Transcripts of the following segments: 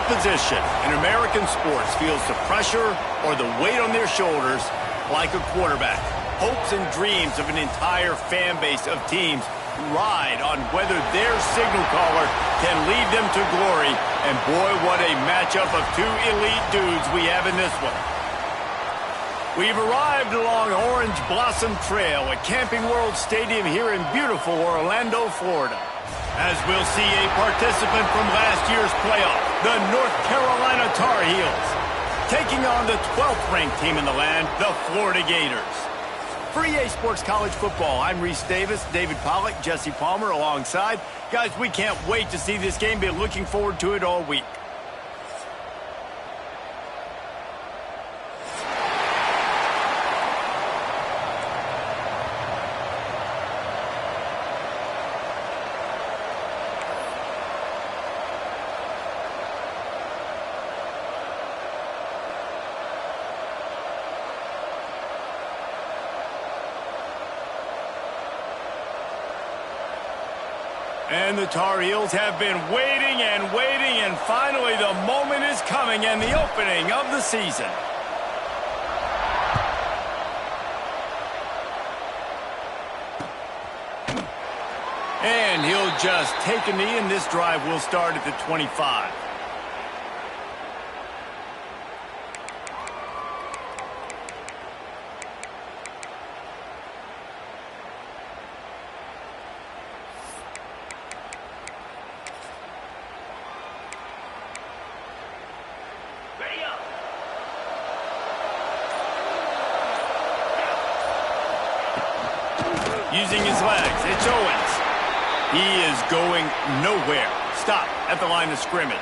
position in American sports feels the pressure or the weight on their shoulders like a quarterback. Hopes and dreams of an entire fan base of teams ride on whether their signal caller can lead them to glory. And boy, what a matchup of two elite dudes we have in this one. We've arrived along Orange Blossom Trail at Camping World Stadium here in beautiful Orlando, Florida, as we'll see a participant from last year's playoff, the North Carolina Tar Heels, taking on the 12th ranked team in the land, the Florida Gators. For EA Sports College Football, I'm Reese Davis, David Pollack, Jesse Palmer alongside. Guys, we can't wait to see this game. Been looking forward to it all week. And the Tar Heels have been waiting and finally the moment is coming and the opening of the season. And he'll just take a knee, and this drive will start at the 25. Using his legs, it's Owens. He is going nowhere. Stop at the line of scrimmage.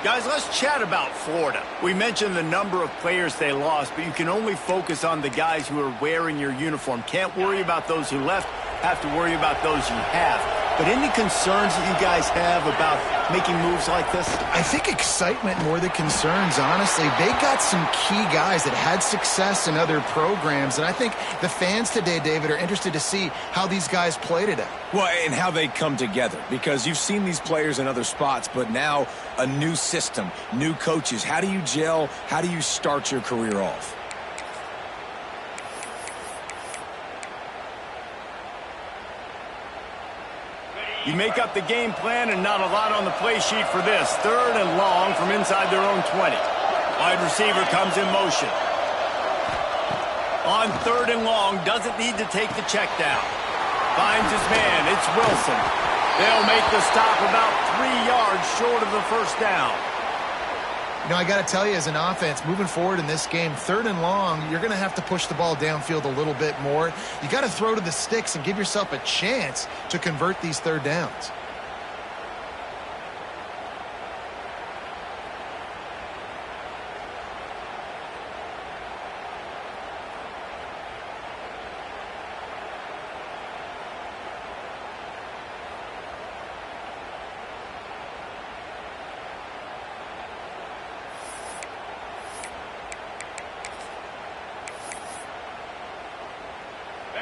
Guys, let's chat about Florida. We mentioned the number of players they lost, but you can only focus on the guys who are wearing your uniform. Can't worry about those who left, have to worry about those you have. But any concerns that you guys have about making moves like this? I think excitement more than concerns, honestly. They got some key guys that had success in other programs, and I think the fans today, David, are interested to see how these guys play today. Well, and how they come together, because you've seen these players in other spots, but now a new system, new coaches. How do you gel? How do you start your career off? You make up the game plan and not a lot on the play sheet for this. 3rd and long from inside their own 20. Wide receiver comes in motion. On 3rd and long, doesn't need to take the check down. Finds his man, it's Wilson. They'll make the stop about 3 yards short of the first down. You know, I got to tell you, as an offense, moving forward in this game, 3rd and long, you're going to have to push the ball downfield a little bit more. You got to throw to the sticks and give yourself a chance to convert these 3rd downs.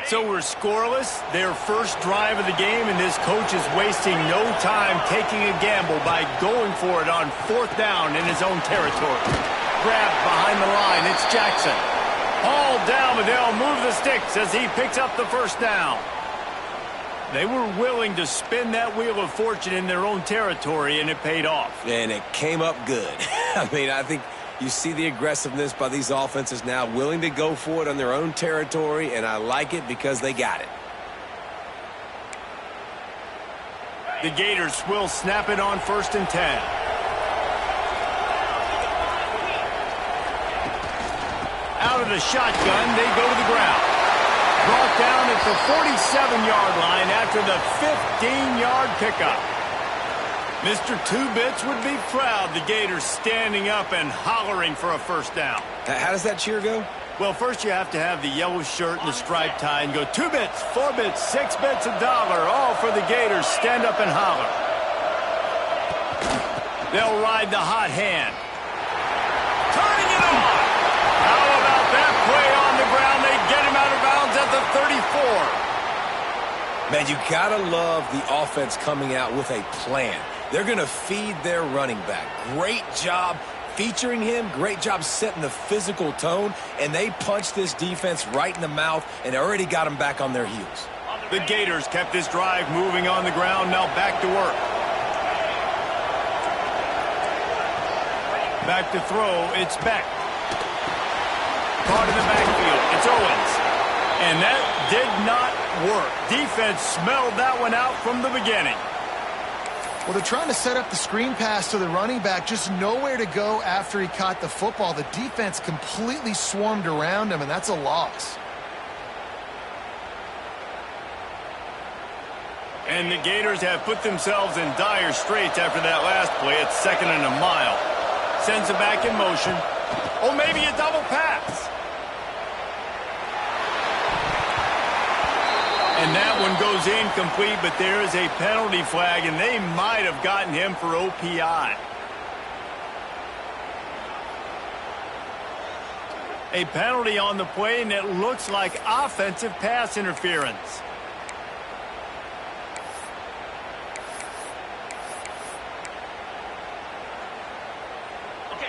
So we're scoreless, their first drive of the game, and this coach is wasting no time taking a gamble by going for it on 4th down in his own territory. Grabbed behind the line, it's Jackson. Hauled down, but they'll move the sticks as he picks up the first down. They were willing to spin that wheel of fortune in their own territory, and it paid off. And it came up good. I mean, I think you see the aggressiveness by these offenses now, willing to go for it on their own territory, and I like it because they got it. The Gators will snap it on 1st and 10. Out of the shotgun, they go to the ground. Brought down at the 47-yard line after the 15-yard pickup. Mr. Two-Bits would be proud. The Gators standing up and hollering for a first down. How does that cheer go? Well, first you have to have the yellow shirt and the striped tie and go 2 bits, 4 bits, 6 bits, $1, all for the Gators. Stand up and holler. They'll ride the hot hand. Turning it on. How about that play on the ground? They get him out of bounds at the 34. Man, you gotta love the offense coming out with a plan. They're going to feed their running back. Great job featuring him, great job setting the physical tone, and they punched this defense right in the mouth and already got them back on their heels. The Gators kept this drive moving on the ground, now back to work. Back to throw, it's Beck. Caught in the backfield, it's Owens. And that did not work. Defense smelled that one out from the beginning. Well, they're trying to set up the screen pass to the running back, just nowhere to go after he caught the football. The defense completely swarmed around him, and that's a loss. And the Gators have put themselves in dire straits after that last play. It's 2nd and a mile. Sends it back in motion. Oh, maybe a double pass. And that one goes incomplete, but there is a penalty flag, and they might have gotten him for OPI. A penalty on the play, and it looks like offensive pass interference.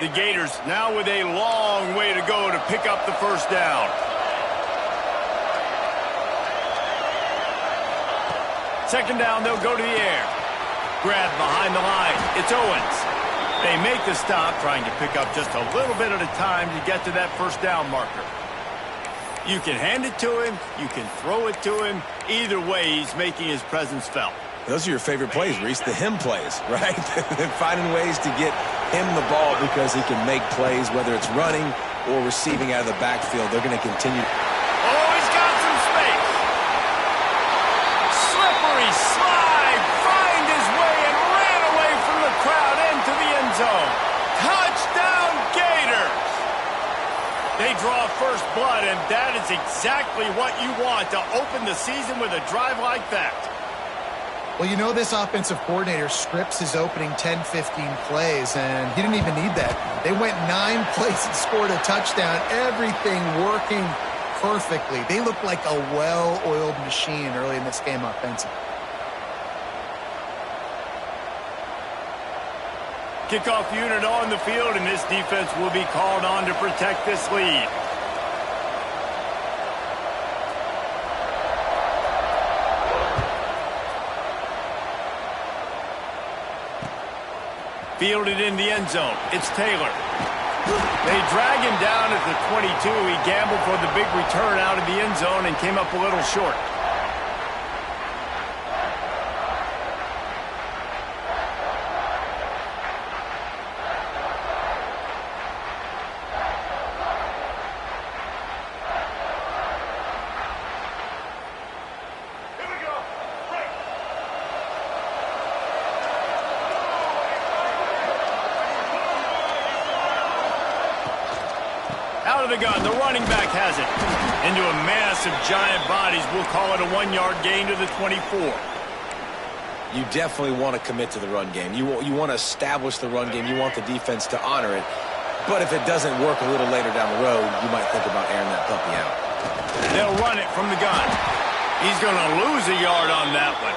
The Gators now with a long way to go to pick up the first down. Second down, they'll go to the air. Grab behind the line. It's Owens. They make the stop, trying to pick up just a little bit at a time to get to that first down marker. You can hand it to him. You can throw it to him. Either way, he's making his presence felt. Those are your favorite plays, Reese, the him plays, right? Finding ways to get him the ball because he can make plays, whether it's running or receiving out of the backfield. They're going to continue. Oh, he's got some space. Slippery slide, find his way and ran away from the crowd into the end zone. Touchdown, Gators. They draw first blood, and that is exactly what you want to open the season with a drive like that. Well, you know this offensive coordinator scripts his opening 10-15 plays, and he didn't even need that. They went 9 plays and scored a touchdown, everything working perfectly. They looked like a well-oiled machine early in this game offensively. Kickoff unit on the field, and this defense will be called on to protect this lead. Fielded in the end zone. It's Taylor. They drag him down at the 22. He gambled for the big return out of the end zone and came up a little short. Out of the gun, the running back has it. Into a mass of giant bodies. We'll call it a 1-yard gain to the 24. You definitely want to commit to the run game. You want to establish the run game. You want the defense to honor it. But if it doesn't work a little later down the road, you might think about airing that puppy out. They'll run it from the gun. He's going to lose a yard on that one.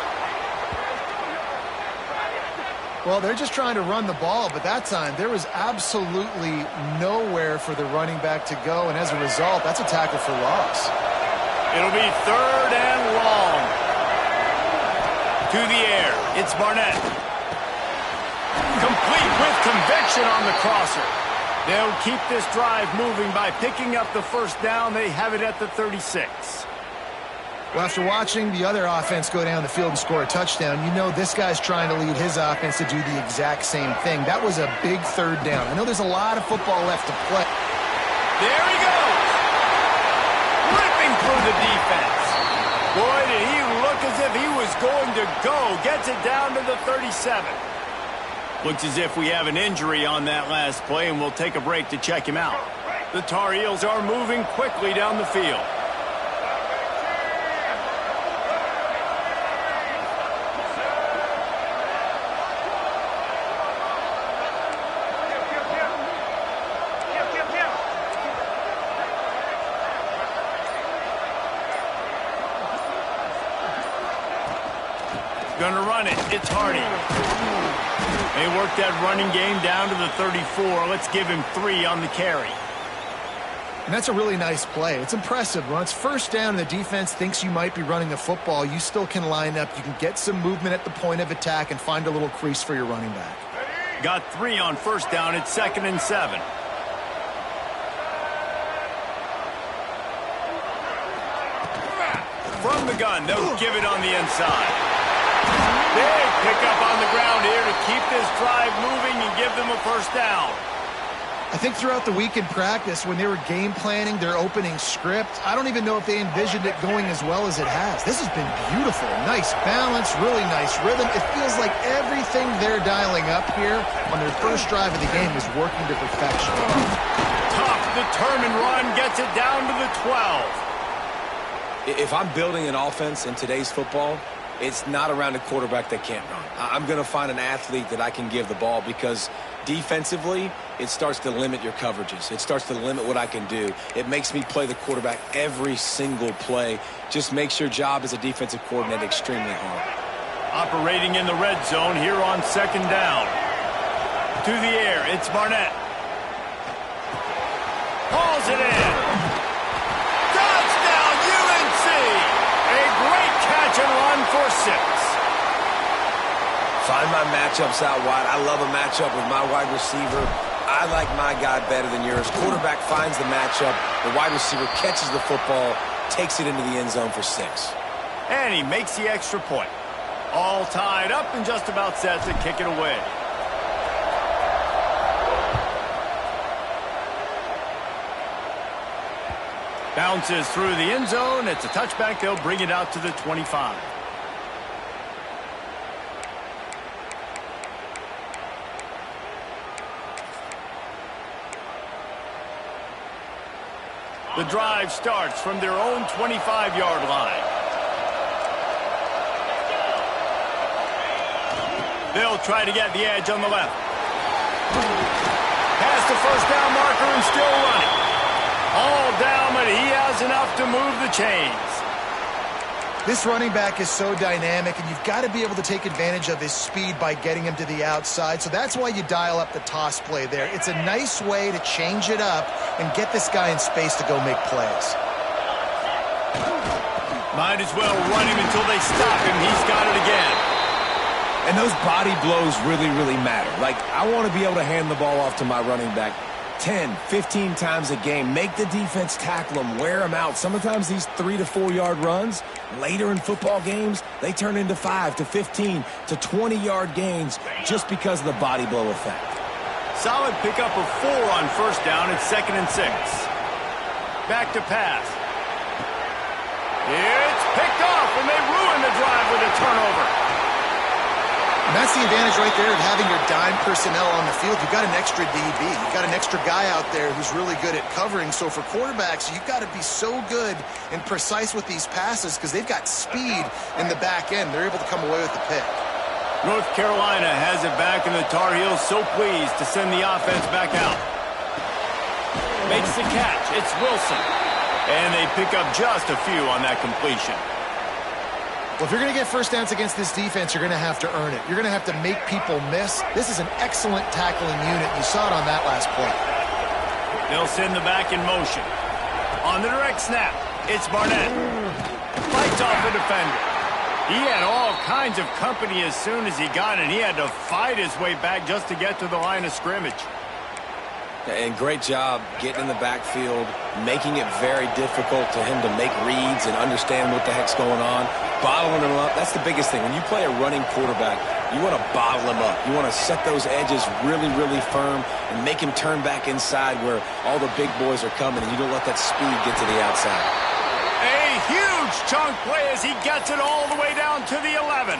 Well, they're just trying to run the ball, but that time there was absolutely nowhere for the running back to go, and as a result, that's a tackle for loss. It'll be 3rd and long. To the air. It's Barnett. Complete with conviction on the crosser. They'll keep this drive moving by picking up the first down. They have it at the 36. Well, after watching the other offense go down the field and score a touchdown, you know this guy's trying to lead his offense to do the exact same thing. That was a big 3rd down. I know there's a lot of football left to play. There he goes. Ripping through the defense. Boy, did he look as if he was going to go. Gets it down to the 37. Looks as if we have an injury on that last play, and we'll take a break to check him out. The Tar Heels are moving quickly down the field. Gonna run it. It's Hardy. They work that running game down to the 34. Let's give him 3 on the carry. And that's a really nice play. It's impressive. When it's first down and the defense thinks you might be running the football, you still can line up. You can get some movement at the point of attack and find a little crease for your running back. Got 3 on first down. It's 2nd and 7. From the gun, they'll give it on the inside. Big pickup on the ground here to keep this drive moving and give them a first down. I think throughout the week in practice, when they were game planning their opening script, I don't even know if they envisioned it going as well as it has. This has been beautiful. Nice balance, really nice rhythm. It feels like everything they're dialing up here on their first drive of the game is working to perfection. Tough, determined run gets it down to the 12. If I'm building an offense in today's football, it's not around a quarterback that can't run. I'm going to find an athlete that I can give the ball because defensively, it starts to limit your coverages. It starts to limit what I can do. It makes me play the quarterback every single play. Just makes your job as a defensive coordinator extremely hard. Operating in the red zone here on 2nd down. To the air, it's Barnett. Hauls it in. Touchdown, UNC! A great catch and run for 6. Find my matchups out wide. I love a matchup with my wide receiver. I like my guy better than yours. Quarterback finds the matchup. The wide receiver catches the football, takes it into the end zone for 6. And he makes the extra point. All tied up and just about set to kick it away. Bounces through the end zone. It's a touchback. They'll bring it out to the 25. The drive starts from their own 25-yard line. They'll try to get the edge on the left. Past the first down marker and still running. All down, but he has enough to move the chains. This running back is so dynamic, and you've got to be able to take advantage of his speed by getting him to the outside. So that's why you dial up the toss play there. It's a nice way to change it up and get this guy in space to go make plays. Might as well run him until they stop him. He's got it again. And those body blows really, really matter. Like, I want to be able to hand the ball off to my running back 10, 15 times a game. Make the defense tackle them, wear them out. Sometimes these 3 to 4 yard runs, later in football games, they turn into 5 to 15 to 20-yard gains just because of the body blow effect. Solid pickup of 4 on first down. It's 2nd and 6. Back to pass. It's picked off, and they ruin the drive with a turnover. And that's the advantage right there of having your dime personnel on the field. You've got an extra DB. You've got an extra guy out there who's really good at covering. So for quarterbacks, you've got to be so good and precise with these passes because they've got speed in the back end. They're able to come away with the pick. North Carolina has it back, and the Tar Heels so pleased to send the offense back out. Makes the catch. It's Wilson. And they pick up just a few on that completion. Well, if you're going to get first downs against this defense, you're going to have to earn it. You're going to have to make people miss. This is an excellent tackling unit. You saw it on that last play. They'll send the back in motion. On the direct snap, it's Barnett. Fights off the defender. He had all kinds of company as soon as he got it. He had to fight his way back just to get to the line of scrimmage. And great job getting in the backfield, making it very difficult to him to make reads and understand what the heck's going on. Bottling him up, that's the biggest thing. When you play a running quarterback, you want to bottle him up. You want to set those edges really, really firm and make him turn back inside where all the big boys are coming, and you don't let that speed get to the outside. A huge chunk play as he gets it all the way down to the 11.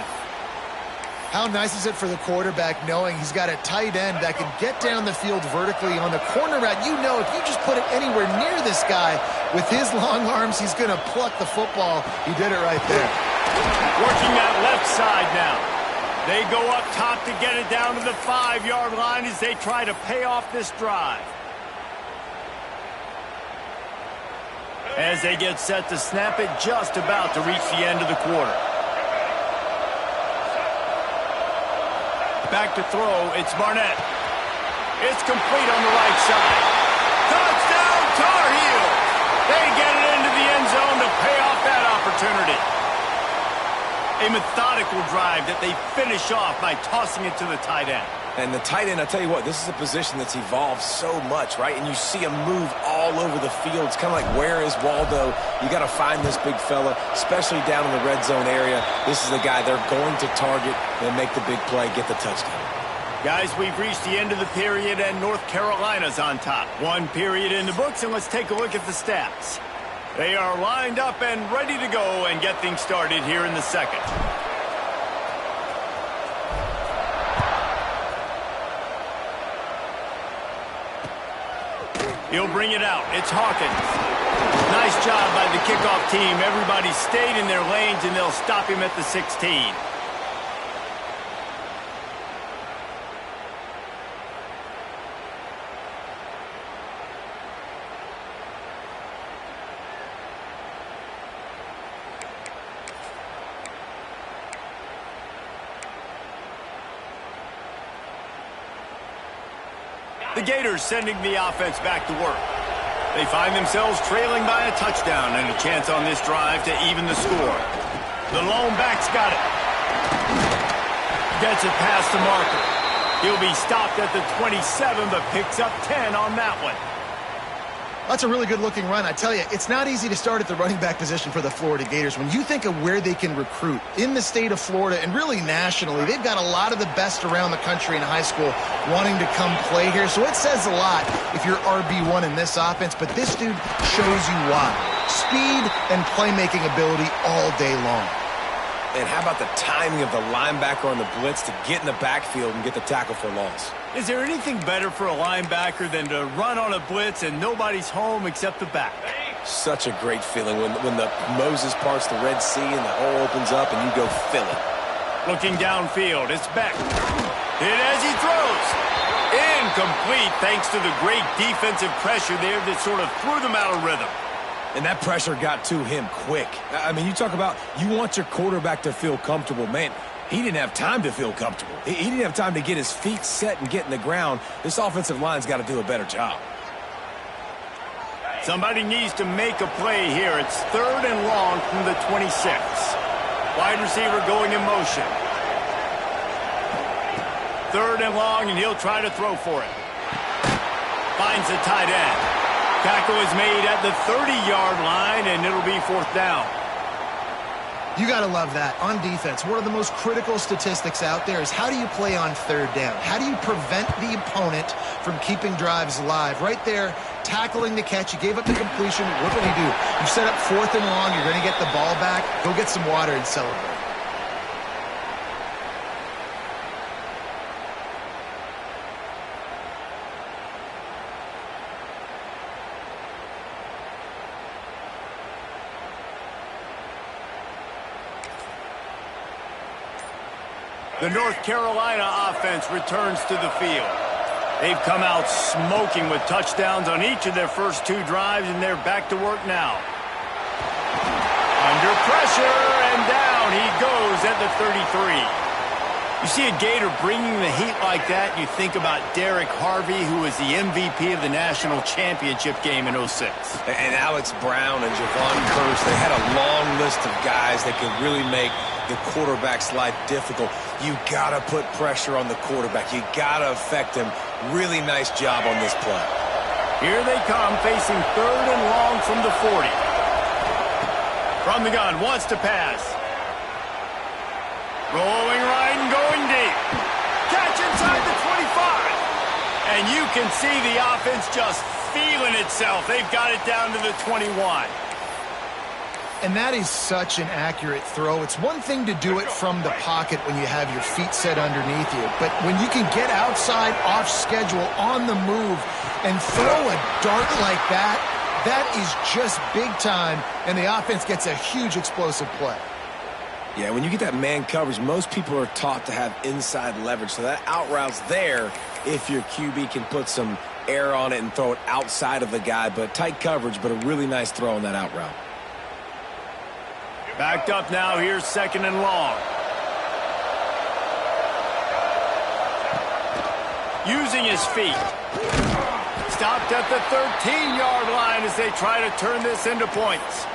How nice is it for the quarterback knowing he's got a tight end that can get down the field vertically on the corner route? You know if you just put it anywhere near this guy with his long arms, he's going to pluck the football. He did it right there. Working that left side now. They go up top to get it down to the 5-yard line as they try to pay off this drive. As they get set to snap it, just about to reach the end of the quarter. Back to throw, it's Barnett. It's complete on the right side. Touchdown, Tar Heels! They get it into the end zone to pay off that opportunity. A methodical drive that they finish off by tossing it to the tight end. And the tight end, I tell you what, this is a position that's evolved so much, right? And you see him move all over the field. It's kind of like, where is Waldo? You got to find this big fella, especially down in the red zone area. This is the guy they're going to target and make the big play, get the touchdown. Guys, we've reached the end of the period, and North Carolina's on top. One period in the books, and let's take a look at the stats. They are lined up and ready to go and get things started here in the second. He'll bring it out. It's Hawkins. Nice job by the kickoff team. Everybody stayed in their lanes, and they'll stop him at the 16. The Gators sending the offense back to work. They find themselves trailing by a touchdown and a chance on this drive to even the score. The lone back's got it. Gets it past the marker. He'll be stopped at the 27, but picks up 10 on that one. That's a really good-looking run. I tell you, it's not easy to start at the running back position for the Florida Gators. When you think of where they can recruit in the state of Florida and really nationally, they've got a lot of the best around the country in high school wanting to come play here. So it says a lot if you're RB1 in this offense, but this dude shows you why. Speed and playmaking ability all day long. And how about the timing of the linebacker on the blitz to get in the backfield and get the tackle for loss? Is there anything better for a linebacker than to run on a blitz and nobody's home except the back? Such a great feeling when the Moses parts the Red Sea and the hole opens up and you go fill it. Looking downfield, it's Beck. Hit as he throws. Incomplete thanks to the great defensive pressure there that sort of threw them out of rhythm. And that pressure got to him quick. I mean, you talk about you want your quarterback to feel comfortable. Man, he didn't have time to feel comfortable. He didn't have time to get his feet set and get in the ground. This offensive line's got to do a better job. Somebody needs to make a play here. It's 3rd and long from the 26. Wide receiver going in motion. 3rd and long, and he'll try to throw for it. Finds the tight end. Tackle is made at the 30-yard line, and it'll be 4th down. You got to love that. On defense, one of the most critical statistics out there is how do you play on 3rd down? How do you prevent the opponent from keeping drives alive? Right there, tackling the catch. You gave up the completion. What do? You set up 4th and long. You're going to get the ball back. Go get some water and celebrate. The North Carolina offense returns to the field. They've come out smoking with touchdowns on each of their first 2 drives, and they're back to work now. Under pressure, and down he goes at the 33. You see a Gator bringing the heat like that, you think about Derek Harvey, who was the MVP of the national championship game in 06. And Alex Brown and Javon Curse, they had a long list of guys that could really make the quarterback's life difficult. You got to put pressure on the quarterback. You got to affect him. Really nice job on this play. Here they come, facing 3rd and long from the 40. From the gun, wants to pass. Rolling right and going deep. Catch inside the 25. And you can see the offense just feeling itself. They've got it down to the 21. And that is such an accurate throw. It's one thing to do it from the pocket when you have your feet set underneath you, but when you can get outside, off schedule, on the move, and throw a dart like that, that is just big time, and the offense gets a huge explosive play. Yeah, when you get that man coverage, most people are taught to have inside leverage, so that out route's there if your QB can put some air on it and throw it outside of the guy, but tight coverage, but a really nice throw on that out route. Backed up now, here's 2nd and long. using his feet. Stopped at the 13-yard line as they try to turn this into points.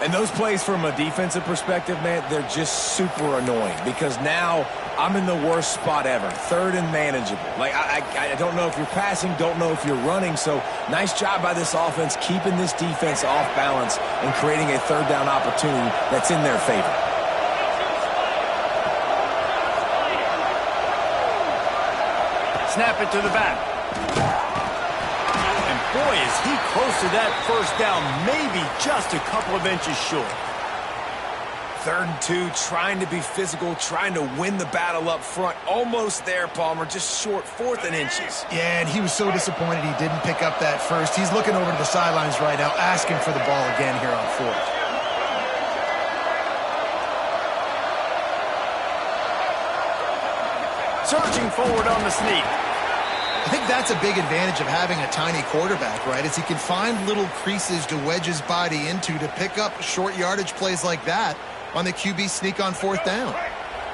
And those plays from a defensive perspective, man, they're just super annoying because now I'm in the worst spot ever. Third and manageable. Like, I don't know if you're passing, don't know if you're running. So nice job by this offense keeping this defense off balance and creating a third down opportunity that's in their favor. Snap it to the back. And boy, is he close to that first down, maybe just a couple of inches short. 3rd and 2, trying to be physical, trying to win the battle up front. Almost there, Palmer, just short, 4th and inches. Yeah, and he was so disappointed he didn't pick up that first. He's looking over to the sidelines right now, asking for the ball again here on 4th. Surging forward on the sneak. I think that's a big advantage of having a tiny quarterback, right? Is he can find little creases to wedge his body into to pick up short yardage plays like that on the QB sneak on 4th down.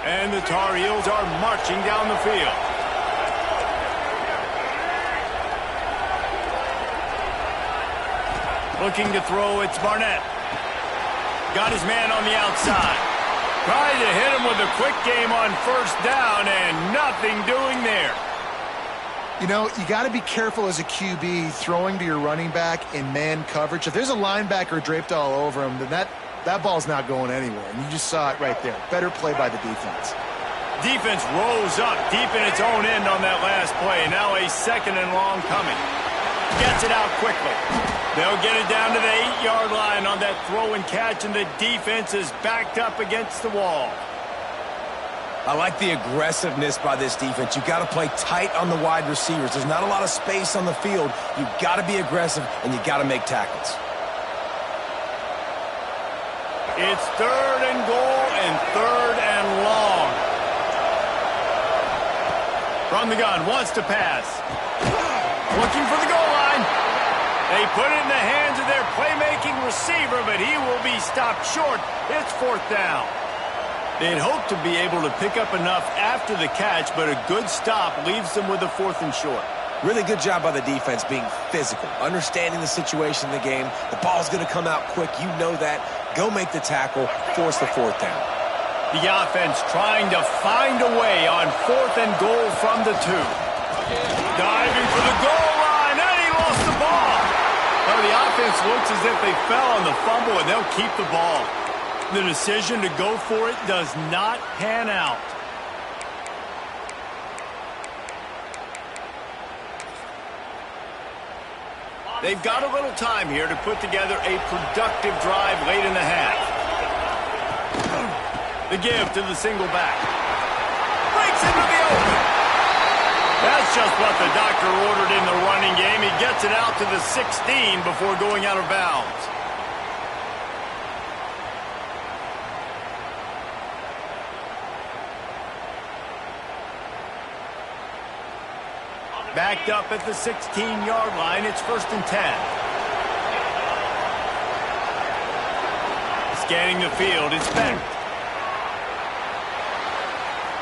And the Tar Heels are marching down the field. Looking to throw, it's Barnett. Got his man on the outside. Tried to hit him with a quick game on 1st down and nothing doing there. You know, you got to be careful as a QB throwing to your running back in man coverage. If there's a linebacker draped all over him, then that ball's not going anywhere. And you just saw it right there. Better play by the defense. Defense rose up deep in its own end on that last play. Now a 2nd and long coming. Gets it out quickly. They'll get it down to the 8-yard line on that throw and catch, and the defense is backed up against the wall. I like the aggressiveness by this defense. You got to play tight on the wide receivers. There's not a lot of space on the field. You got to be aggressive, and you got to make tackles. It's 3rd and goal and 3rd and long. From the gun, wants to pass. Looking for the goal line. They put it in the hands of their playmaking receiver, but he will be stopped short. It's 4th down. They'd hoped to be able to pick up enough after the catch, but a good stop leaves them with a 4th and short. Really good job by the defense being physical, understanding the situation in the game. The ball's going to come out quick. You know that. Go make the tackle, force the 4th down. The offense trying to find a way on 4th and goal from the 2. Diving for the goal line, and he lost the ball. Now the offense looks as if they fell on the fumble, and they'll keep the ball. The decision to go for it does not pan out. They've got a little time here to put together a productive drive late in the half. The give to the single back. Breaks into the open. That's just what the doctor ordered in the running game. He gets it out to the 16 before going out of bounds. Backed up at the 16-yard line, it's 1st and 10. Scanning the field, it's Bennett.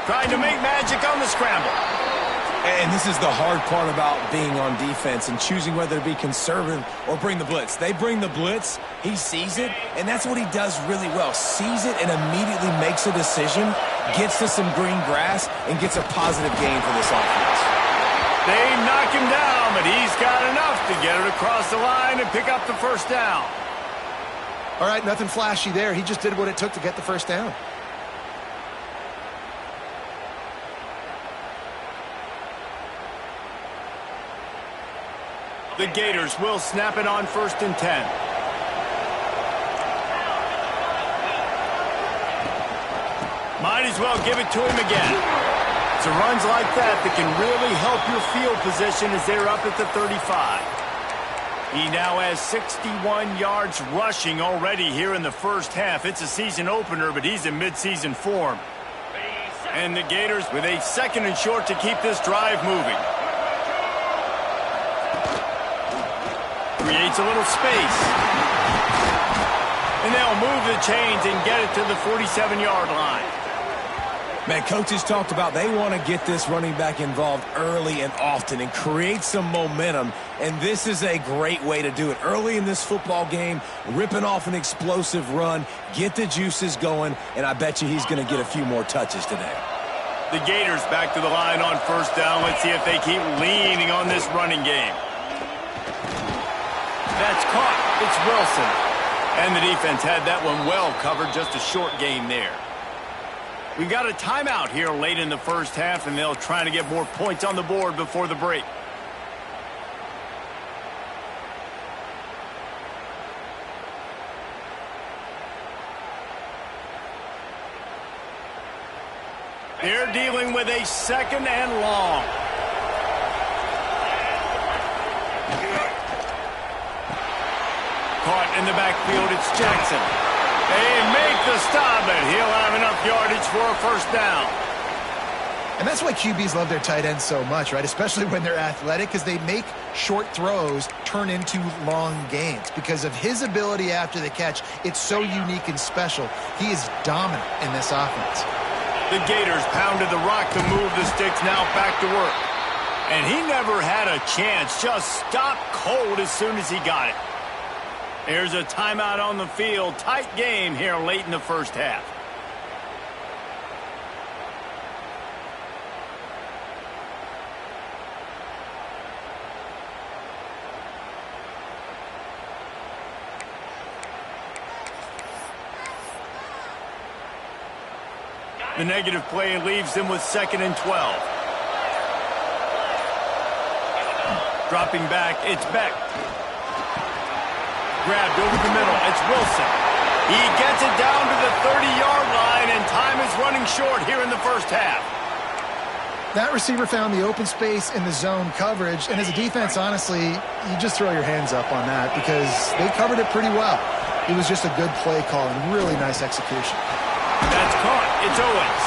Trying to make magic on the scramble. And this is the hard part about being on defense and choosing whether to be conservative or bring the blitz. They bring the blitz, he sees it, and that's what he does really well. Sees it and immediately makes a decision, gets to some green grass, and gets a positive gain for this offense. They knock him down, but he's got enough to get it across the line and pick up the 1st down. All right, nothing flashy there. He just did what it took to get the 1st down. The Gators will snap it on 1st and 10. Might as well give it to him again. It's runs like that can really help your field position as they're up at the 35. He now has 61 yards rushing already here in the 1st half. It's a season opener, but he's in midseason form. And the Gators with a 2nd and short to keep this drive moving. Creates a little space. And they'll move the chains and get it to the 47-yard line. Man, coaches talked about they want to get this running back involved early and often and create some momentum, and this is a great way to do it. Early in this football game, ripping off an explosive run, get the juices going, and I bet you he's going to get a few more touches today. The Gators back to the line on first down. Let's see if they keep leaning on this running game. That's caught. It's Wilson. And the defense had that one well covered, just a short gain there. We've got a timeout here late in the first half, and they'll try to get more points on the board before the break. They're dealing with a second and long. Caught in the backfield, it's Jackson. They make the stop, and he'll have enough yardage for a first down. And that's why QBs love their tight ends so much, right? Especially when they're athletic, because they make short throws turn into long gains. Because of his ability after the catch, it's so unique and special. He is dominant in this offense. The Gators pounded the rock to move the sticks, now back to work. And he never had a chance, just stopped cold as soon as he got it. There's a timeout on the field. Tight game here late in the first half. The negative play leaves them with 2nd and 12. Dropping back, it's Beck. Grabbed over the middle, it's Wilson. He gets it down to the 30-yard line, and time is running short here in the first half. That receiver found the open space in the zone coverage, and as a defense, honestly, you just throw your hands up on that because they covered it pretty well. It was just a good play call and really nice execution. That's caught. It's Owens.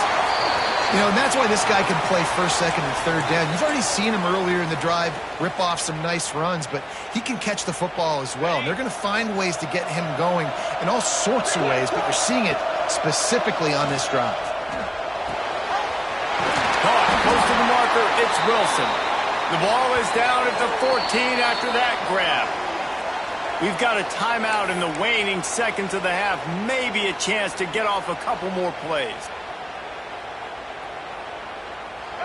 You know, and that's why this guy can play first, second, and third down. You've already seen him earlier in the drive rip off some nice runs, but he can catch the football as well. And they're going to find ways to get him going in all sorts of ways, but you're seeing it specifically on this drive. Caught. Close to the marker. It's Wilson. The ball is down at the 14 after that grab. We've got a timeout in the waning seconds of the half. Maybe a chance to get off a couple more plays.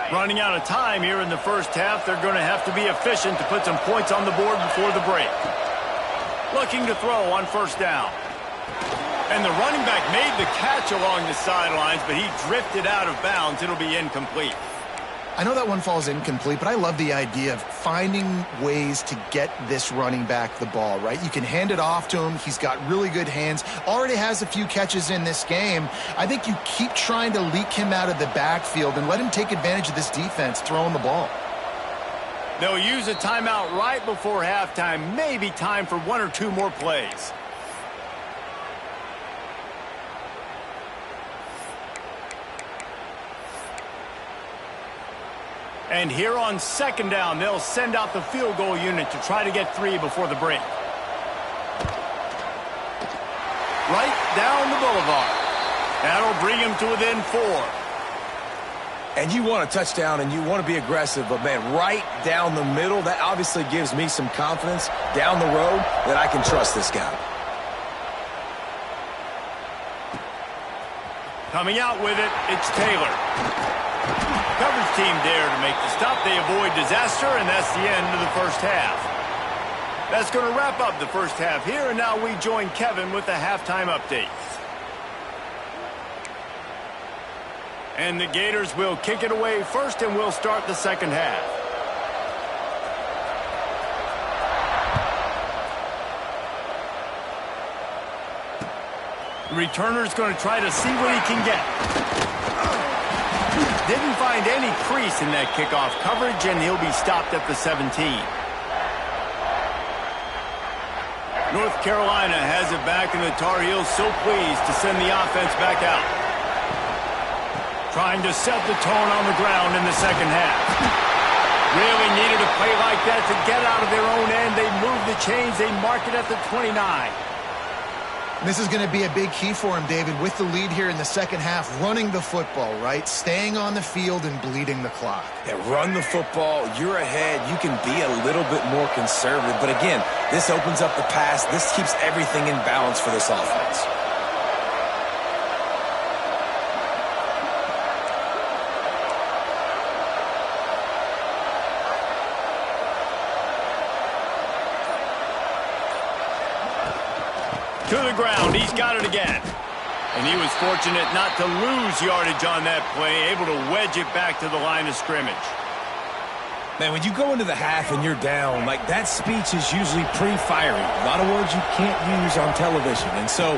Running out of time here in the first half. They're going to have to be efficient to put some points on the board before the break. Looking to throw on first down. And the running back made the catch along the sidelines, but he drifted out of bounds. It'll be incomplete. I know that one falls incomplete, but I love the idea of finding ways to get this running back the ball, right? You can hand it off to him. He's got really good hands. Already has a few catches in this game. I think you keep trying to leak him out of the backfield and let him take advantage of this defense throwing the ball. They'll use a timeout right before halftime. Maybe time for 1 or 2 more plays. And here on second down, they'll send out the field goal unit to try to get 3 before the break. Right down the boulevard. That'll bring him to within 4. And you want a touchdown and you want to be aggressive, but, man, right down the middle, that obviously gives me some confidence down the road that I can trust this guy. Coming out with it, it's Taylor. Coverage team there to make the stop. They avoid disaster, and that's the end of the first half. That's going to wrap up the first half here, and now we join Kevin with the halftime update. And the Gators will kick it away first, and we'll start the second half. The returner's going to try to see what he can get. Didn't find any crease in that kickoff coverage, and he'll be stopped at the 17. North Carolina has it back, and the Tar Heels so pleased to send the offense back out. Trying to set the tone on the ground in the second half. Really needed a play like that to get out of their own end. They move the chains. They mark it at the 29. This is going to be a big key for him, David, with the lead here in the second half, running the football, right? Staying on the field and bleeding the clock. Yeah, run the football. You're ahead. You can be a little bit more conservative. But again, this opens up the pass. This keeps everything in balance for this offense. To the ground, he's got it again. And he was fortunate not to lose yardage on that play, able to wedge it back to the line of scrimmage. Man, when you go into the half and you're down, like that speech is usually pretty fiery. A lot of words you can't use on television. And so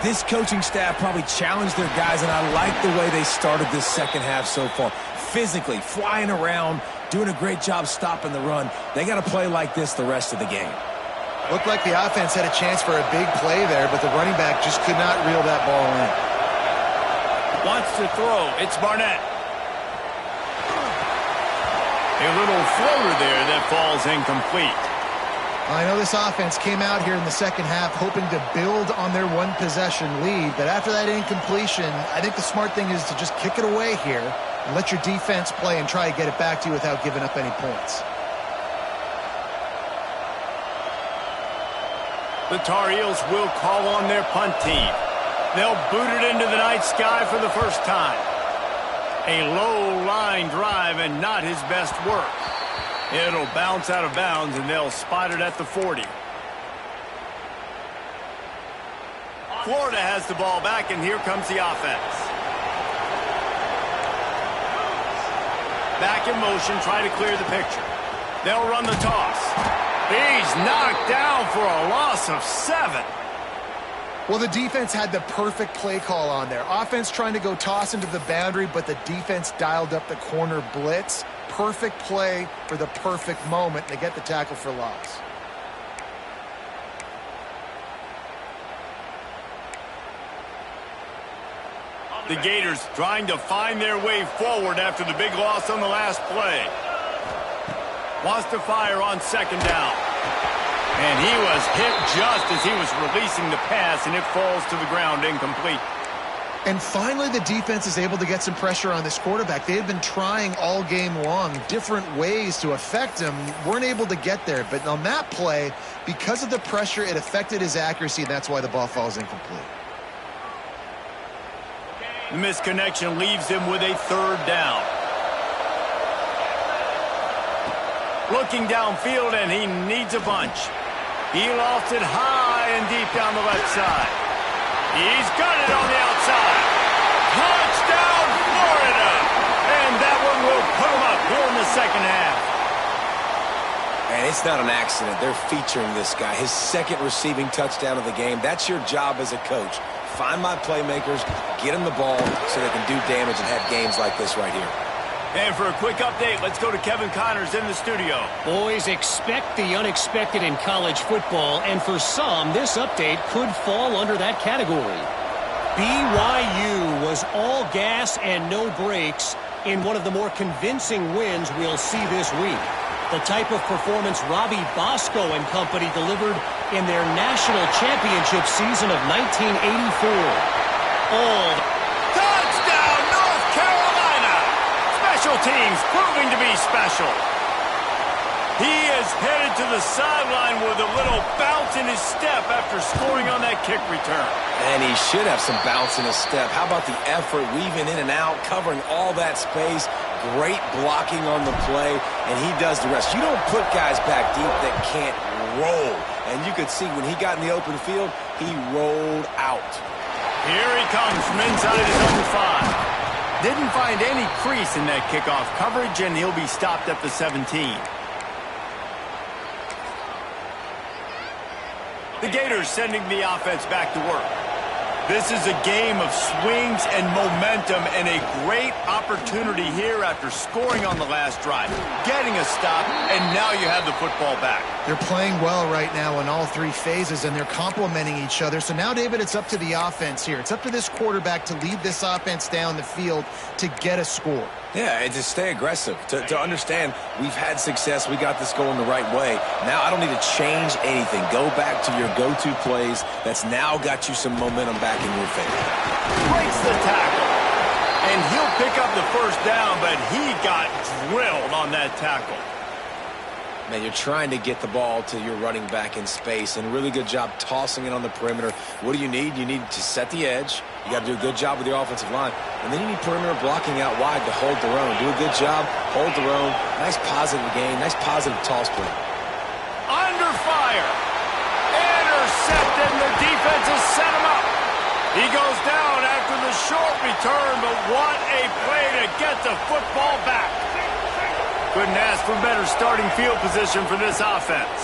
this coaching staff probably challenged their guys, and I like the way they started this second half so far. Physically, flying around, doing a great job stopping the run. They got to play like this the rest of the game. Looked like the offense had a chance for a big play there, but the running back just could not reel that ball in. Wants to throw. It's Barnett. A little floater there that falls incomplete. I know this offense came out here in the second half hoping to build on their one-possession lead, but after that incompletion, I think the smart thing is to just kick it away here and let your defense play and try to get it back to you without giving up any points. The Tar Heels will call on their punt team. They'll boot it into the night sky for the first time. A low line drive and not his best work. It'll bounce out of bounds and they'll spot it at the 40. Florida has the ball back and here comes the offense. Back in motion, try to clear the picture. They'll run the toss. He's knocked down for a loss of 7. Well, the defense had the perfect play call on there. Offense trying to go toss into the boundary, but the defense dialed up the corner blitz. Perfect play for the perfect moment. They get the tackle for loss. The Gators trying to find their way forward after the big loss on the last play. Wants to fire on second down. And he was hit just as he was releasing the pass, and it falls to the ground incomplete. And finally, the defense is able to get some pressure on this quarterback. They had been trying all game long different ways to affect him. Weren't able to get there. But on that play, because of the pressure, it affected his accuracy, and that's why the ball falls incomplete. The misconnection leaves him with a third down. Looking downfield, and he needs a bunch. He lost it high and deep down the left side. He's got it on the outside. Touchdown, Florida! And that one will put him up here in the second half. And it's not an accident. They're featuring this guy. His second receiving touchdown of the game. That's your job as a coach. Find my playmakers, get them the ball so they can do damage and have games like this right here. And for a quick update, let's go to Kevin Connors in the studio. Boys, expect the unexpected in college football, and for some, this update could fall under that category. BYU was all gas and no brakes in one of the more convincing wins we'll see this week. The type of performance Robbie Bosco and company delivered in their national championship season of 1984. Touchdown, North Carolina! Special teams proving to be special. He is headed to the sideline with a little bounce in his step after scoring on that kick return. And he should have some bounce in his step. How about the effort, weaving in and out, covering all that space. Great blocking on the play, and he does the rest. You don't put guys back deep that can't roll. And you could see when he got in the open field, he rolled out. Here he comes from inside his own 5. Didn't find any crease in that kickoff coverage, and he'll be stopped at the 17. The Gators sending the offense back to work. This is a game of swings and momentum, and a great opportunity here after scoring on the last drive, getting a stop, and now you have the football back. They're playing well right now in all three phases, and they're complementing each other. So now, David, it's up to the offense here. It's up to this quarterback to lead this offense down the field to get a score. Yeah, and to stay aggressive, to understand we've had success, we got this going the right way. Now I don't need to change anything. Go back to your go-to plays. That's now got you some momentum back in your favor. Breaks the tackle. And he'll pick up the first down, but he got drilled on that tackle. Man, you're trying to get the ball to your running back in space, and a really good job tossing it on the perimeter. What do you need? You need to set the edge. You got to do a good job with your offensive line. And then you need perimeter blocking out wide to hold their own. Do a good job, hold their own. Nice positive game, nice positive toss play. Under fire. Intercepted, and the defense has set him up. He goes down after the short return, but what a play to get the football back. Couldn't ask for better starting field position for this offense.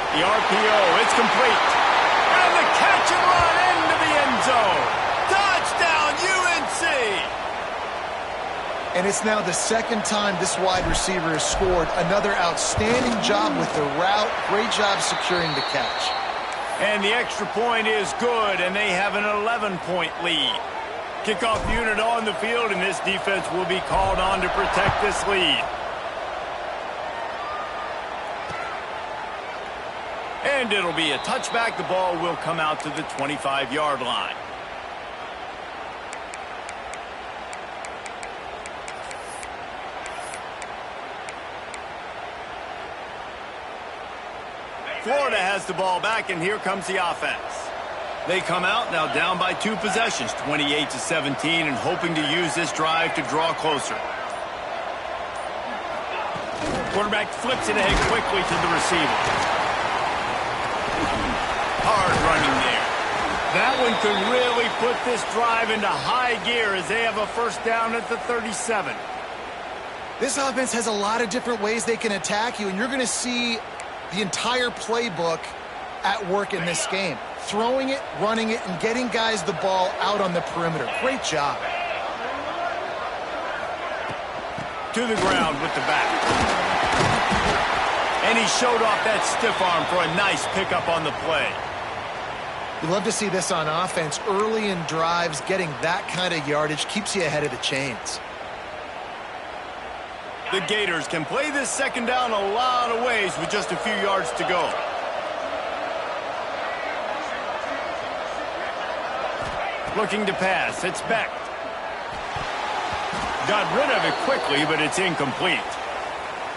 The RPO, it's complete. And the catch and run into the end zone. Touchdown, UNC! And it's now the second time this wide receiver has scored. Another outstanding job with the route. Great job securing the catch. And the extra point is good, and they have an 11-point lead. Kickoff unit on the field, and this defense will be called on to protect this lead. And it'll be a touchback. The ball will come out to the 25-yard line. Florida has the ball back, and here comes the offense. They come out now down by 2 possessions, 28-17, and hoping to use this drive to draw closer. Quarterback flips it ahead quickly to the receiver. Hard running there. That one could really put this drive into high gear as they have a first down at the 37. This offense has a lot of different ways they can attack you, and you're going to see the entire playbook at work in this game. Throwing it, running it, and getting guys the ball out on the perimeter. Great job. To the ground with the back. And he showed off that stiff arm for a nice pickup on the play. You love to see this on offense. Early in drives, getting that kind of yardage keeps you ahead of the chains. The Gators can play this second down a lot of ways with just a few yards to go. Looking to pass. It's Beck. Got rid of it quickly, but it's incomplete.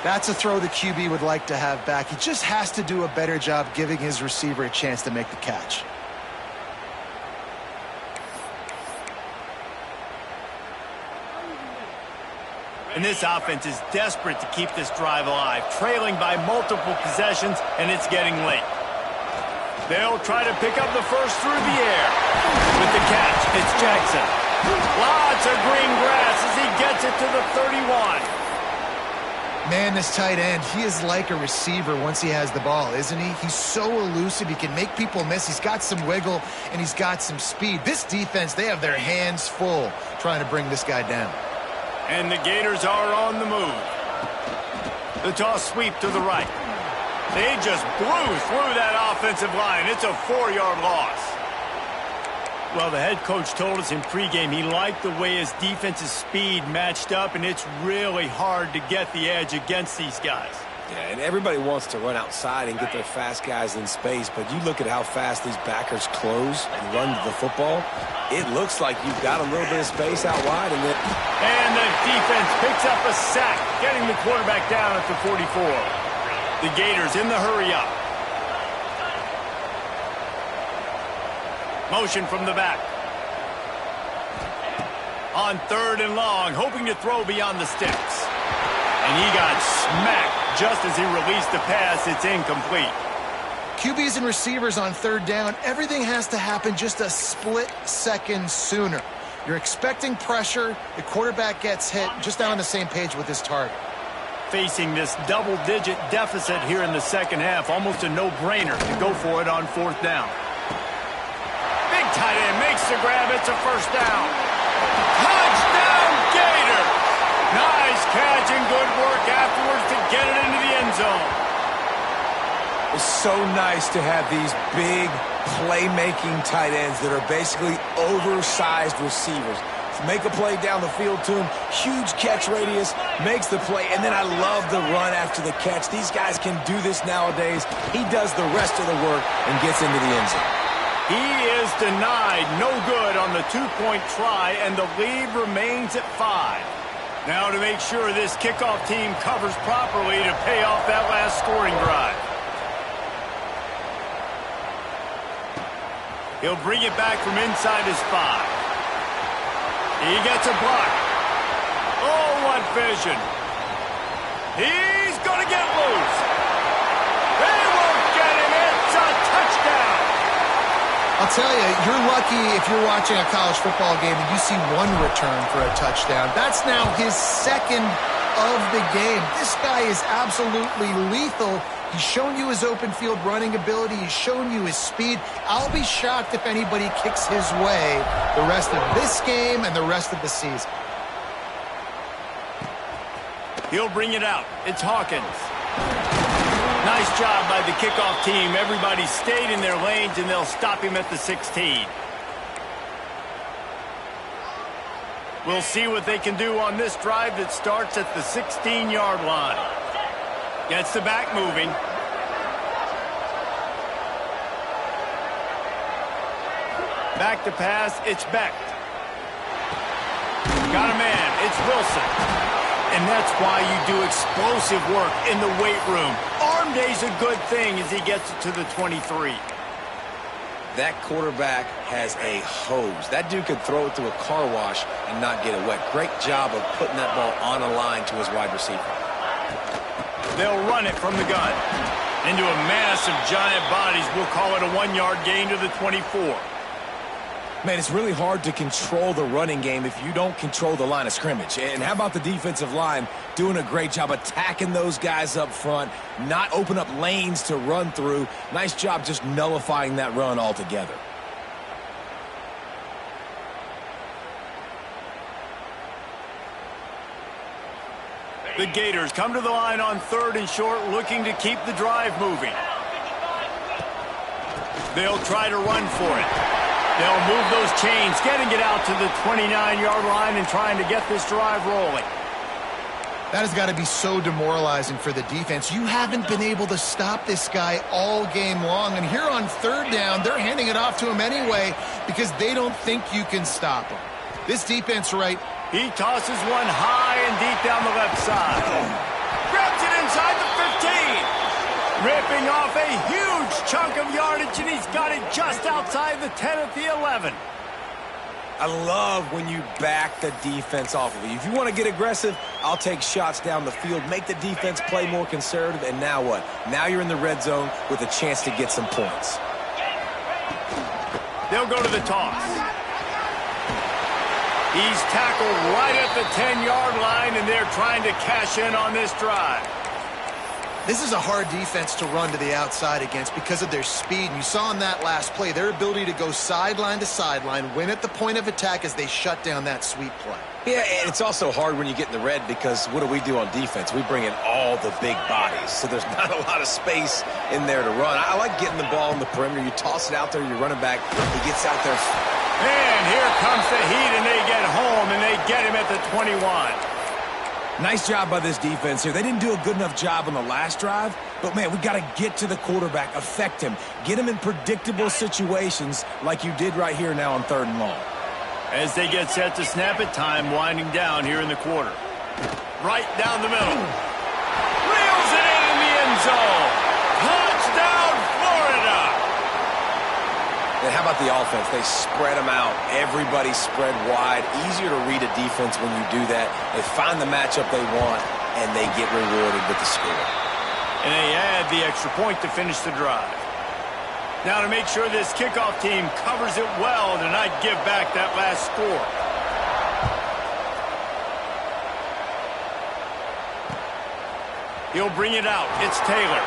That's a throw the QB would like to have back. He just has to do a better job giving his receiver a chance to make the catch. And this offense is desperate to keep this drive alive, trailing by multiple possessions, and it's getting late. They'll try to pick up the first through the air. With the catch, it's Jackson. Lots of green grass as he gets it to the 31. Man, this tight end, he is like a receiver once he has the ball, isn't he? He's so elusive. He can make people miss. He's got some wiggle, and he's got some speed. This defense, they have their hands full trying to bring this guy down. And the Gators are on the move. The toss sweep to the right. They just blew through that offensive line. It's a 4-yard loss. Well, the head coach told us in pregame he liked the way his defense's speed matched up, and it's really hard to get the edge against these guys. Yeah, and everybody wants to run outside and get their fast guys in space, but you look at how fast these backers close and run to the football, it looks like you've got a little bit of space out wide. And the defense picks up a sack, getting the quarterback down at the 44. The Gators in the hurry up. Motion from the back. On 3rd and long, hoping to throw beyond the sticks. And he got smacked just as he released the pass. It's incomplete. QBs and receivers on 3rd down, everything has to happen just a split second sooner. You're expecting pressure. The quarterback gets hit, just not on the same page with his target. Facing this double-digit deficit here in the second half, almost a no-brainer to go for it on 4th down. Big tight end makes the grab. It's a first down. Touchdown, Gator! Nice catch and good work afterwards to get it into the end zone. It's so nice to have these big playmaking tight ends that are basically oversized receivers. Make a play down the field to him, huge catch radius, makes the play, and then I love the run after the catch. These guys can do this nowadays. He does the rest of the work and gets into the end zone. He is denied, no good on the two-point try, and the lead remains at 5. Now to make sure this kickoff team covers properly to pay off that last scoring drive. He'll bring it back from inside his 5. He gets a block. Oh, what vision. He's going to get loose. They won't get him. It's a touchdown. I'll tell you, you're lucky if you're watching a college football game and you see one return for a touchdown. That's now his second of the game. This guy is absolutely lethal. He's shown you his open field running ability. He's shown you his speed. I'll be shocked if anybody kicks his way the rest of this game and the rest of the season. He'll bring it out. It's Hawkins. Nice job by the kickoff team. Everybody stayed in their lanes, and they'll stop him at the 16. We'll see what they can do on this drive that starts at the 16-yard line. Gets the back moving. Back to pass, it's Beck. Got a man, it's Wilson. And that's why you do explosive work in the weight room. Arm day's a good thing as he gets it to the 23. That quarterback has a hose. That dude could throw it through a car wash and not get it wet. Great job of putting that ball on a line to his wide receiver. They'll run it from the gun. Into a mass of giant bodies. We'll call it a 1-yard gain to the 24. Man, it's really hard to control the running game if you don't control the line of scrimmage. And how about the defensive line doing a great job attacking those guys up front, not open up lanes to run through. Nice job just nullifying that run altogether. The Gators come to the line on 3rd and short, looking to keep the drive moving. They'll try to run for it. They'll move those chains, getting it out to the 29-yard line and trying to get this drive rolling. That has got to be so demoralizing for the defense. You haven't been able to stop this guy all game long. And here on 3rd down, they're handing it off to him anyway because they don't think you can stop him. This defense, right? He tosses one high and deep down the left side. Grabs it inside the 15. Ripping off a huge chunk of yardage, and he's got it just outside the 10 at the 11. I love when you back the defense off of you. If you want to get aggressive, I'll take shots down the field, make the defense play more conservative, and now what? Now you're in the red zone with a chance to get some points. They'll go to the toss. He's tackled right at the 10-yard line, and they're trying to cash in on this drive. This is a hard defense to run to the outside against because of their speed. And you saw in that last play their ability to go sideline to sideline, win at the point of attack as they shut down that sweep play. Yeah, and it's also hard when you get in the red because what do on defense? We bring in all the big bodies, so there's not a lot of space in there to run. I like getting the ball on the perimeter. You toss it out there, you're running back. He gets out there. And here comes the heat, and they get home, and they get him at the 21. Nice job by this defense here. They didn't do a good enough job on the last drive, but, man, we got to get to the quarterback, affect him, get him in predictable situations like you did right here now on 3rd and long. As they get set to snap it, time winding down here in the quarter. Right down the middle. Reels it in the end zone. Touchdown, Florida! And how about the offense? They spread them out. Everybody spread wide. Easier to read a defense when you do that. They find the matchup they want, and they get rewarded with the score. And they add the extra point to finish the drive. Now to make sure this kickoff team covers it well to not give back that last score. He'll bring it out. It's Taylor.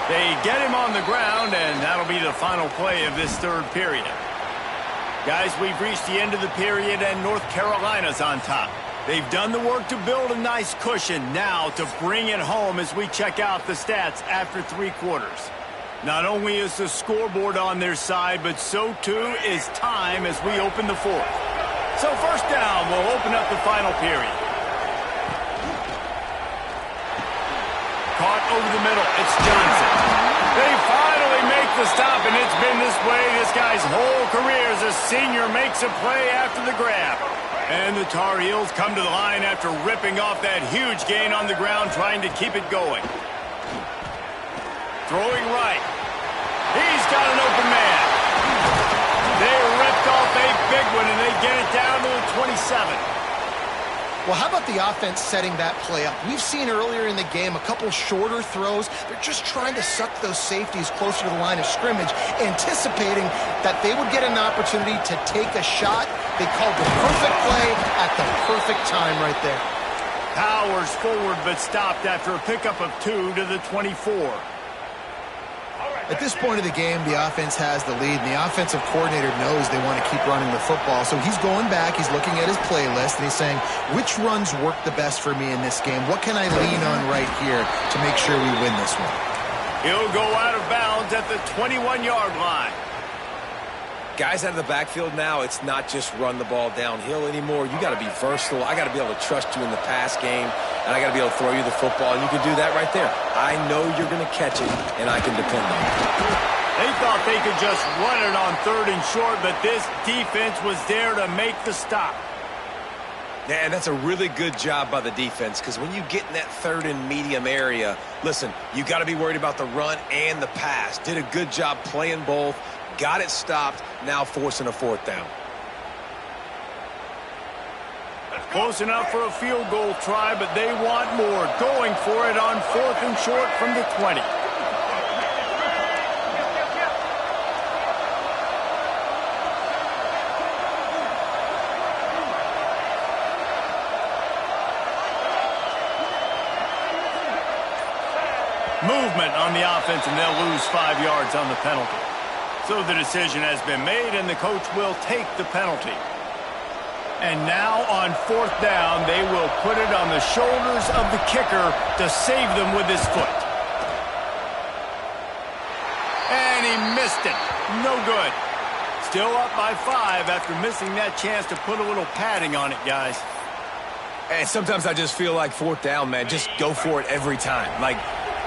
They get him on the ground, and that'll be the final play of this 3rd period. Guys, we've reached the end of the period, and North Carolina's on top. They've done the work to build a nice cushion. Now to bring it home as we check out the stats after 3 quarters. Not only is the scoreboard on their side, but so too is time as we open the 4th. So first down will open up the final period. Caught over the middle. It's Johnson. They finally make the stop, and it's been this way this guy's whole career as a senior makes a play after the grab. And the Tar Heels come to the line after ripping off that huge gain on the ground, trying to keep it going. Throwing right. He's got an open man. They ripped off a big one, and they get it down to the 27. Well, how about the offense setting that play up? We've seen earlier in the game a couple shorter throws. They're just trying to suck those safeties closer to the line of scrimmage, anticipating that they would get an opportunity to take a shot. They called the perfect play at the perfect time right there. Powers forward, but stopped after a pickup of 2 to the 24. At this point of the game, the offense has the lead, and the offensive coordinator knows they want to keep running the football. So he's going back, he's looking at his playlist, and he's saying, which runs work the best for me in this game? What can I lean on right here to make sure we win this one? He'll go out of bounds at the 21-yard line. Guys out of the backfield now, it's not just run the ball downhill anymore. You got to be versatile. I got to be able to trust you in the pass game, and I got to be able to throw you the football, and you can do that right there. I know you're going to catch it, and I can depend on it. They thought they could just run it on 3rd and short, but this defense was there to make the stop. Yeah, and that's a really good job by the defense, because when you get in that 3rd and medium area, listen, you got to be worried about the run and the pass. Did a good job playing both. Got it stopped, now forcing a 4th down. Close enough for a field goal try, but they want more. Going for it on 4th and short from the 20. Movement on the offense, and they'll lose 5 yards on the penalty. So the decision has been made, and the coach will take the penalty. And now on 4th down, they will put it on the shoulders of the kicker to save them with his foot. And he missed it. No good. Still up by 5 after missing that chance to put a little padding on it, guys. And sometimes I just feel like 4th down, man, just go for it every time. Like,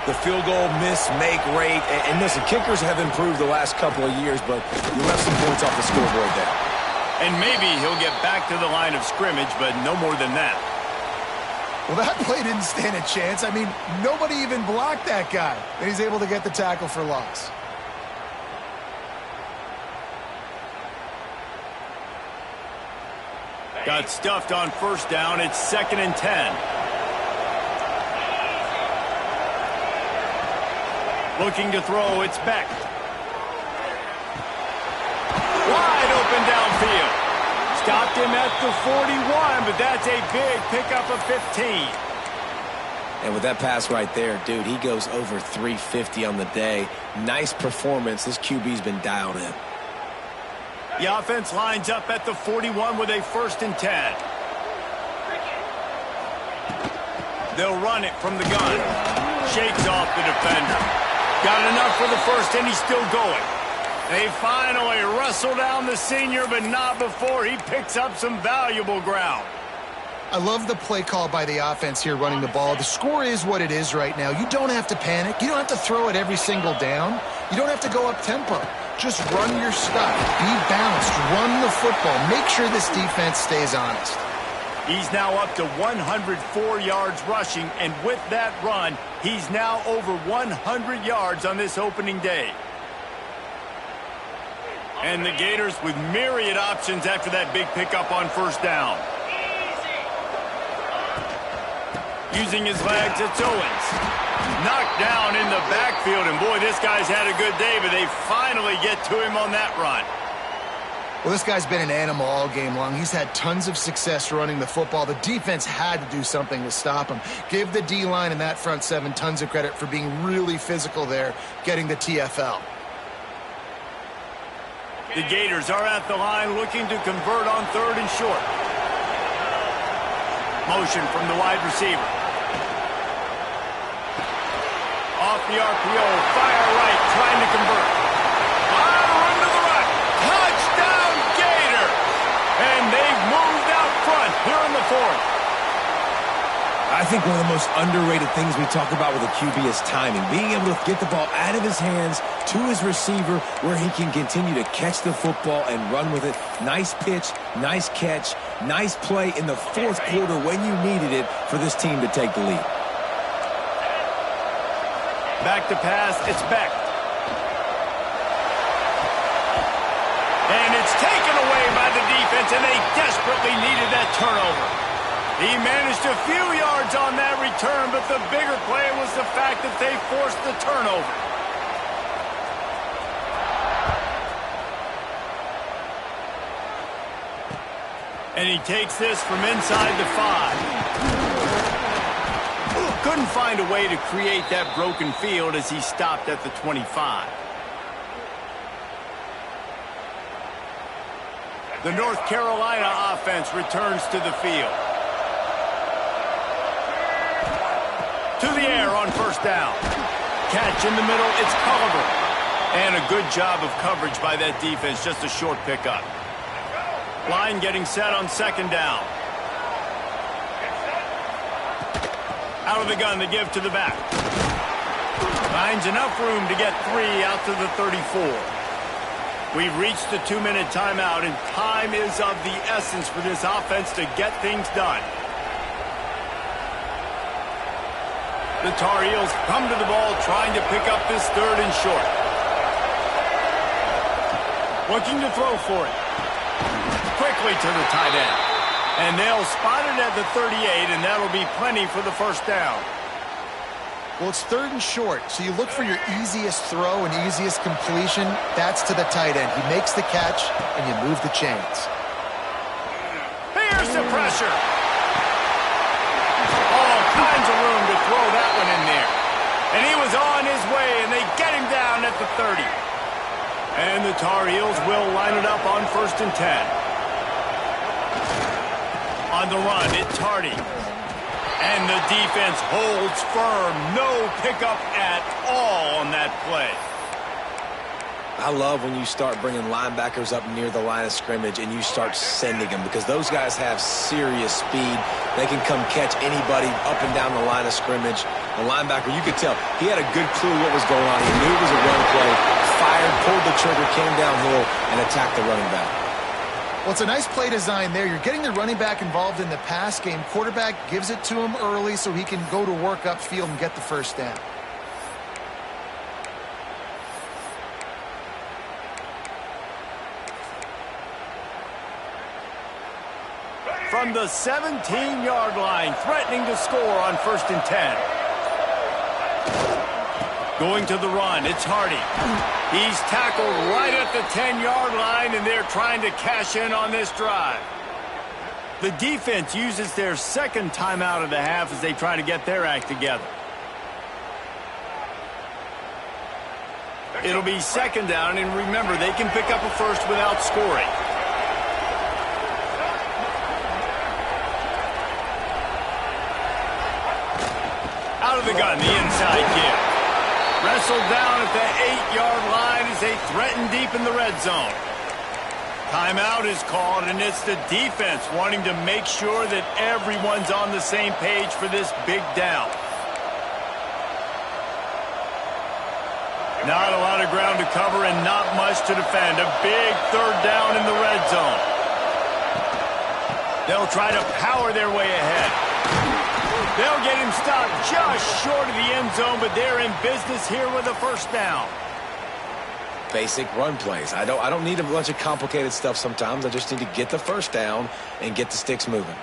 the field goal miss-make rate. And listen, kickers have improved the last couple of years, but you left some points off the scoreboard there. And maybe he'll get back to the line of scrimmage, but no more than that. Well, that play didn't stand a chance. I mean, nobody even blocked that guy. And he's able to get the tackle for loss. Got stuffed on 1st down. It's 2nd and 10. Looking to throw, it's Beck. Wide open downfield. Stopped him at the 41, but that's a big pickup of 15. And with that pass right there, dude, he goes over 350 on the day. Nice performance. This QB's been dialed in. The offense lines up at the 41 with a 1st and 10. They'll run it from the gun. Shakes off the defender. Got enough for the 1st, and he's still going. They finally wrestle down the senior, but not before he picks up some valuable ground. I love the play call by the offense here running the ball. The score is what it is right now. You don't have to panic. You don't have to throw it every single down. You don't have to go up tempo. Just run your stuff. Be balanced. Run the football. Make sure this defense stays honest. He's now up to 104 yards rushing, and with that run, he's now over 100 yards on this opening day. And the Gators with myriad options after that big pickup on 1st down. Using his legs, it's Owens. Knocked down in the backfield, and boy, this guy's had a good day, but they finally get to him on that run. Well, this guy's been an animal all game long. He's had tons of success running the football. The defense had to do something to stop him. Give the D-line and that front 7 tons of credit for being really physical there, getting the TFL. The Gators are at the line looking to convert on 3rd and short. Motion from the wide receiver. Off the RPO, fire right, trying to convert. Run to the right. Touchdown, Gator! And they've moved out front here in the fourth. I think one of the most underrated things we talk about with a QB is timing. Being able to get the ball out of his hands to his receiver where he can continue to catch the football and run with it. Nice pitch, nice catch, nice play in the fourth quarter when you needed it for this team to take the lead. Back to pass, it's Beck. And it's taken away by the defense, and they desperately needed that turnover. He managed a few yards on that return, but the bigger play was the fact that they forced the turnover. And he takes this from inside the 5. Couldn't find a way to create that broken field as he stopped at the 25. The North Carolina offense returns to the field. To the air on first down. Catch in the middle, it's Culliver. And a good job of coverage by that defense, just a short pickup. Line getting set on second down. Out of the gun, they give to the back. Finds enough room to get 3 out to the 34. We've reached the 2-minute timeout, and time is of the essence for this offense to get things done. The Tar Heels come to the ball trying to pick up this third and short. Looking to throw for it. Quickly to the tight end. And they'll spot it at the 38, and that'll be plenty for the first down. Well, it's third and short, so you look for your easiest throw and easiest completion. That's to the tight end. He makes the catch, and you move the chains. Here's the pressure. All kinds of room to throw that one in there. And he was on his way, and they get him down at the 30. And the Tar Heels will line it up on 1st and 10. On the run, it's Hardy. And the defense holds firm. No pickup at all on that play. I love when you start bringing linebackers up near the line of scrimmage and you start sending them, because those guys have serious speed. They can come catch anybody up and down the line of scrimmage. The linebacker, you could tell, he had a good clue what was going on. He knew it was a run play, fired, pulled the trigger, came downhill, and attacked the running back. Well, it's a nice play design there. You're getting the running back involved in the pass game. Quarterback gives it to him early so he can go to work upfield and get the first down. From the 17-yard line, threatening to score on 1st and 10. Going to the run, it's Hardy. He's tackled right at the 10-yard line, and they're trying to cash in on this drive. The defense uses their second timeout of the half as they try to get their act together. It'll be second down, and remember, they can pick up a first without scoring. Out of the gun, the inside give. Wrestled down at the 8-yard line as they threaten deep in the red zone. Timeout is called, and it's the defense wanting to make sure that everyone's on the same page for this big down. Not a lot of ground to cover and not much to defend. A big third down in the red zone. They'll try to power their way ahead. They'll get him stopped just short of the end zone, but they're in business here with a first down. Basic run plays. I don't need a bunch of complicated stuff sometimes. I just need to get the first down and get the sticks moving.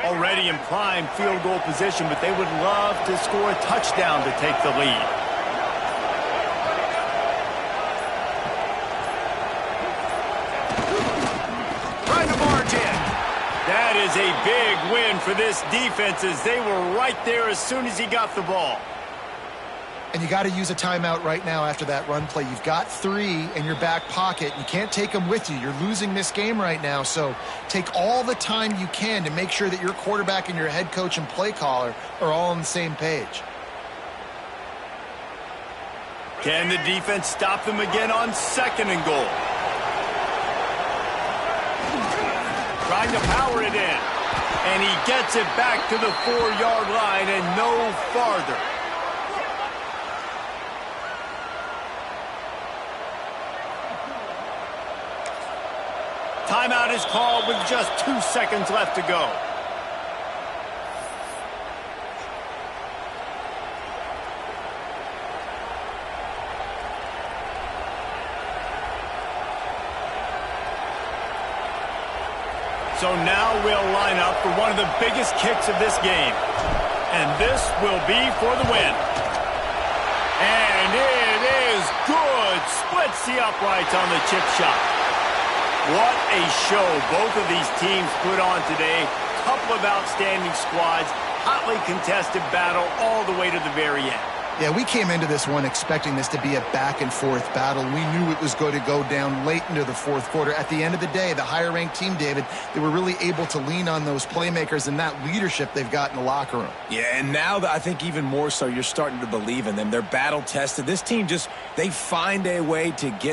Already in prime field goal position, but they would love to score a touchdown to take the lead. Trying to barge in. That is a big win for this defense as they were right there as soon as he got the ball. And you got to use a timeout right now after that run play. You've got 3 in your back pocket. You can't take them with you. You're losing this game right now. So take all the time you can to make sure that your quarterback and your head coach and play caller are all on the same page. Can the defense stop them again on 2nd and goal? Trying to power it in. And he gets it back to the 4-yard line and no farther. Timeout is called with just 2 seconds left to go. So now we'll line up for one of the biggest kicks of this game. And this will be for the win. And it is good. Splits the uprights on the chip shot. What a show both of these teams put on today. Couple of outstanding squads. Hotly contested battle all the way to the very end. Yeah, we came into this one expecting this to be a back-and-forth battle. We knew it was going to go down late into the 4th quarter. At the end of the day, the higher-ranked team, David, they were really able to lean on those playmakers and that leadership they've got in the locker room. Yeah, and now I think even more so, you're starting to believe in them. They're battle-tested. This team they find a way to get